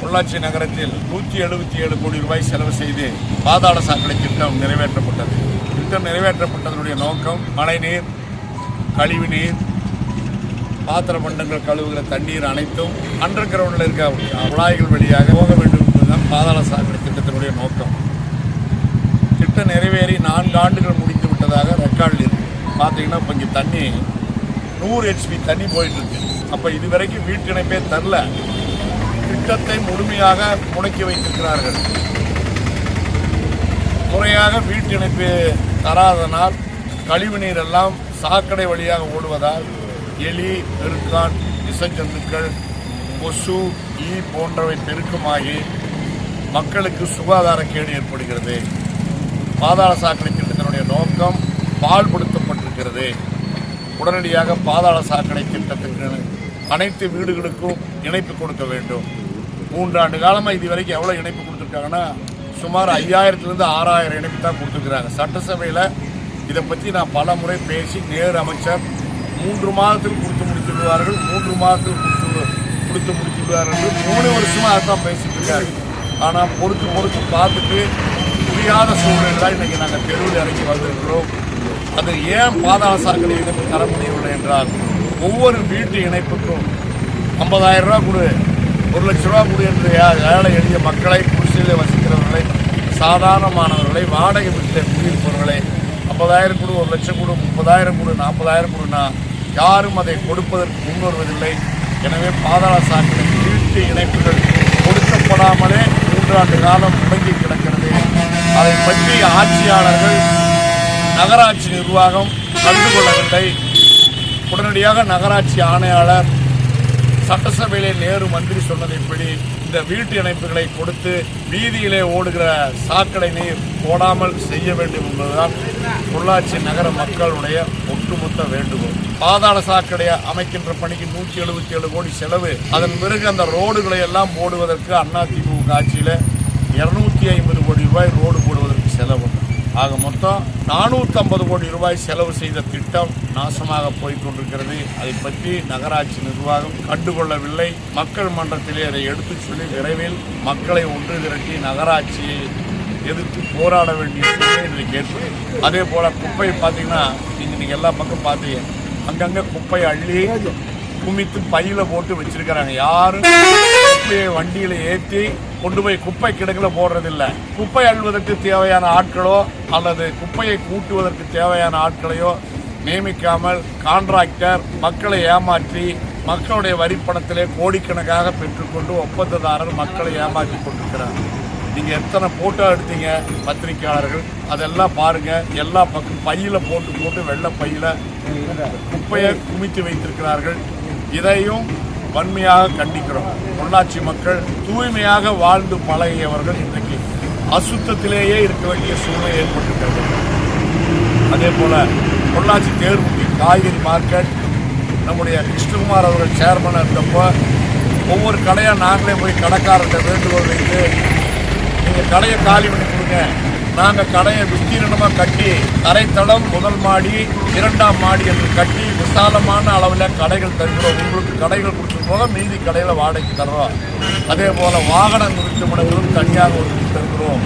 பொள்ளாச்சி நகரத்தில் 177 கோடி ரூபாய் செலவு செய்து பாதாள சாக்கடை திட்டம் நிறைவேற்றப்பட்டது. திட்டம் நிறைவேற்றப்பட்டதனுடைய நோக்கம் மழைநீர், கழிவுநீர், பாத்திர பண்டங்கள் கழுவுகிற தண்ணீர் அனைத்தும் அண்டர் கிரவுண்டில் இருக்க குழாய்கள் வழியாக போக வேண்டும் என்பதுதான் பாதாள சாக்கடை திட்டத்தினுடைய நோக்கம். திட்டம் நிறைவேறி 4 ஆண்டுகள் முடித்து விட்டதாக ரெக்கார்டில் இருக்கு. பார்த்தீங்கன்னா இப்போ இங்கே தண்ணி 100 HP தண்ணி போயிட்டு இருக்கு. அப்போ இதுவரைக்கும் வீட்டு இணைப்பே தரல. திட்டத்தை முழுமையாக முடக்கி வைத்திருக்கிறார்கள். முறையாக வீட்டு இணைப்பு தராதனால் கழிவுநீர் எல்லாம் சாக்கடை வழியாக ஓடுவதால் எலி, பெருக்கான், விஷஜந்துக்கள், கொசு, ஈ போன்றவை பெருக்கமாகி மக்களுக்கு சுகாதார கேடு ஏற்படுகிறது. பாதாள சாக்கடை திட்டத்தினுடைய நோக்கம் பாழ்படுத்தப்பட்டிருக்கிறது. உடனடியாக பாதாள சாக்கடை திட்டத்துக்கு அனைத்து வீடுகளுக்கும் இணைப்பு கொடுக்க வேண்டும். 3 ஆண்டு காலமாக இதுவரைக்கும் எவ்வளோ இணைப்பு கொடுத்துருக்காங்கன்னா சுமார் 5000லேருந்து 6000 இணைப்பு தான் கொடுத்துருக்குறாங்க. சட்டசபையில் இதை பற்றி நான் பல முறை பேசி நேரு அமைச்சர் 3 மாதத்தில் கொடுத்து முடித்துவிடுவார்கள், 3 மாதத்தில் கொடுத்து முடித்துவிடுவார்கள் என்று 3 வருஷமாக அதான் பேசிட்டு இருக்காரு. ஆனால் பொறுத்து பார்த்துட்டு முடியாத சூழ்நிலை இன்றைக்கி நாங்கள் தெருவில் இறங்கி வந்திருக்கிறோம். அது ஏன் பாதாள சாக்கடை இணைப்பு தர முடியவில்லை என்றால் ஒவ்வொரு வீட்டு இணைப்புக்கும் 50,000 ரூபா கொடு, 1 லட்ச ரூபா கொடு என்று ஏழை எளிய மக்களை, குடிசையில் வசிக்கிறவர்களை, சாதாரணமானவர்களை, வாடகை வீட்டில் குடியிருப்பவர்களை 50,000 கொடு, 1 லட்சம் கொடு, 30,000 கொடு, 40,000 கொடுனா யாரும் அதை கொடுப்பதற்கு முன்வருவதில்லை. எனவே பாதாள சாக்கடை வீட்டு இணைப்புகள் கொடுக்கப்படாமலே 3 ஆண்டு காலம் முடங்கி கிடக்கிறது. அதை பற்றி ஆட்சியாளர்கள், நகராட்சி நிர்வாகம் கண்டுகொள்ளவில்லை. உடனடியாக நகராட்சி ஆணையாளர் சட்டசபையிலே நேரு மந்திரி சொன்னதைப்படி இந்த வீட்டு இணைப்புகளை கொடுத்து வீதியிலே ஓடுகிற சாக்கடை நீர் ஓடாமல் செய்ய வேண்டும் என்பதுதான் பொள்ளாச்சி நகர மக்களுடைய ஒட்டுமொத்த வேண்டுகோள். பாதாள சாக்கடையை அமைக்கின்ற பணிக்கு 177 கோடி செலவு. அதன் பிறகு அந்த ரோடுகளை எல்லாம் போடுவதற்கு அதிமுக ஆட்சியில் 250 கோடி ரூபாய் ரோடு போடுவதற்கு செலவு. ஆக மொத்தம் 450 கோடி ரூபாய் செலவு செய்த திட்டம் நாசமாக போய்கொண்டிருக்கிறது. அதை பற்றி நகராட்சி நிர்வாகம் கண்டுகொள்ளவில்லை. மக்கள் மன்றத்திலே அதை எடுத்துச் சொல்லி விரைவில் மக்களை ஒன்று திரட்டி நகராட்சியை எதிர்த்து போராட வேண்டிய சூழ்நிலை இன்றைக்கு ஏற்படும். அதே போல குப்பை பார்த்தீங்கன்னா நீங்கள் எல்லா பக்கம் பார்த்தீங்க, அங்கங்கே குப்பை அள்ளி குமித்து பையில போட்டு வச்சிருக்கிறாங்க. யாரும் குப்பையை வண்டியில ஏற்றி கொண்டு போய் குப்பை கிடங்குல போடுறதில்லை. குப்பை அள்ளுவதற்கு தேவையான ஆட்களோ அல்லது குப்பையை கூட்டுவதற்கு தேவையான ஆட்களையோ நியமிக்காமல் கான்ட்ராக்டர் மக்களை ஏமாற்றி மக்களுடைய வரிப்பணத்திலே கோடிக்கணக்காக பெற்றுக்கொண்டு ஒப்பந்ததாரர் மக்களை ஏமாற்றி கொண்டிருக்கிறார். நீங்க எத்தனை போட்டோ எடுத்தீங்க பத்திரிகையாளர்கள், அதெல்லாம் பாருங்க. எல்லா பக்கம் பையில போட்டு வெள்ளை பையில குப்பையை குமித்து வைத்திருக்கிறார்கள். இதையும் வன்மையாக கண்டிக்கிறோம். பொள்ளாச்சி மக்கள் தூய்மையாக வாழ்ந்து பழகியவர்கள் இன்றைக்கு அசுத்தத்திலேயே இருக்க வேண்டிய சூழ்நிலை ஏற்பட்டிருக்கிறது. அதே போல பொள்ளாச்சி தேர்வுக்கு காய்கறி மார்க்கெட் நம்முடைய கிருஷ்ணகுமார் அவர்கள் சேர்மனாக இருந்தப்போ ஒவ்வொரு கடையாக நாங்களே போய் கடைக்காரர்கிட்ட வேண்டுகோள் வைத்து நீங்கள் கடையை காலி பண்ணி கொடுங்க, நாங்கள் கடையை விஸ்தீரணமாக கட்டி தரைத்தளம், 1 மாடி, 2ஆம் மாடி என்று கட்டி விசாலமான அளவில் கடைகள் தருகிறோம். உங்களுக்கு கடைகள் கொடுத்து போக மீதி கடையில் வாடகைக்கு தர்றோம். அதே போல் வாகன நிறுத்துமிடங்களும் தனியாக ஒரு தருகிறோம்.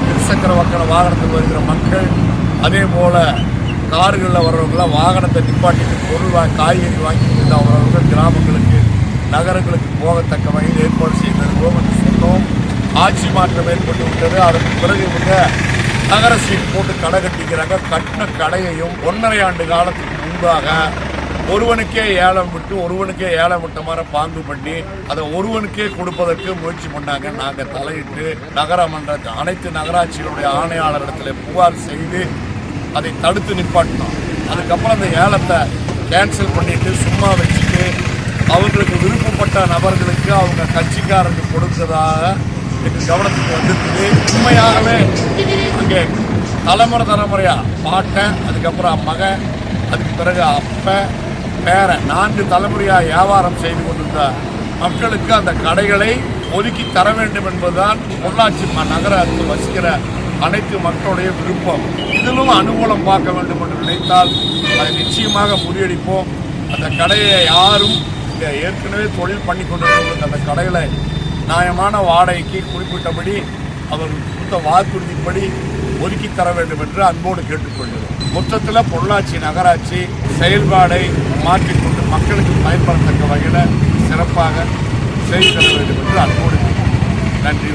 இருசக்கர வாகனத்தில் வருகிற மக்கள், அதே போல் கார்களில் வர்றவங்களாம் வாகனத்தை நிப்பாட்டிட்டு பொருள் காய்கறி வாங்கிட்டு அவரவர்கள் கிராமங்களுக்கு, நகரங்களுக்கு போகத்தக்க வகையில் ஏற்பாடு செய்து தருவோம் என்று சொன்னோம். ஆட்சி மாற்றம் ஏற்பட்டு விட்டது. அதற்கு பிறகு இவங்க நகர சீட் போட்டு கடை கட்டிக்கிறாங்க. கட்டின கடையையும் 1.5 ஆண்டு காலத்துக்கு முன்பாக ஒருவனுக்கே ஏலம் விட்ட மாதிரி பாங்கு பண்ணி அதை ஒருவனுக்கே கொடுப்பதற்கு முயற்சி பண்ணாங்க. நாங்கள் தலையிட்டு நகரமன்ற அனைத்து நகராட்சிகளுடைய ஆணையாளரிடத்தில் புகார் செய்து அதை தடுத்து நிப்பாட்டினோம். அதுக்கப்புறம் அந்த ஏலத்தை கேன்சல் பண்ணிட்டு சும்மா வச்சுட்டு அவங்களுக்கு விருப்பப்பட்ட நபர்களுக்கு அவங்க கட்சிக்காரங்க கொடுத்ததாக எங்கள் கவனத்துக்கு வந்துருக்குது. உண்மையாகவே அங்கே தலைமுறையா பாட்டன், அதுக்கப்புறம் மகன், அதுக்கு பிறகு அப்பன், பேரன் 4 தலைமுறையாக வியாபாரம் செய்து கொண்டிருந்த மக்களுக்கு அந்த கடைகளை ஒதுக்கி தர வேண்டும் என்பதுதான் பொள்ளாச்சி நகரத்தில் வசிக்கிற அனைத்து மக்களுடைய விருப்பம். இதிலும் அனுகூலம் பார்க்க வேண்டும் என்று நினைத்தால் அதை நிச்சயமாக முறியடிப்போம். அந்த கடையை யாரும் ஏற்கனவே தொழில் பண்ணி கொண்டிருக்கிறவங்களுக்கு அந்த கடைகளை நியாயமான வாடகைக்கு குறிப்பிட்டபடி அவர் கொடுத்த வாக்குறுதிப்படி ஒதுக்கி தர வேண்டும் என்று அன்போடு கேட்டுக்கொள்கிறோம். மொத்தத்தில் பொள்ளாச்சி நகராட்சி செயல்பாடை மாற்றிக்கொண்டு மக்களுக்கு பயன்படத்தக்க வகையில் சிறப்பாக செய்து தர வேண்டும் என்று அன்போடு நன்றி.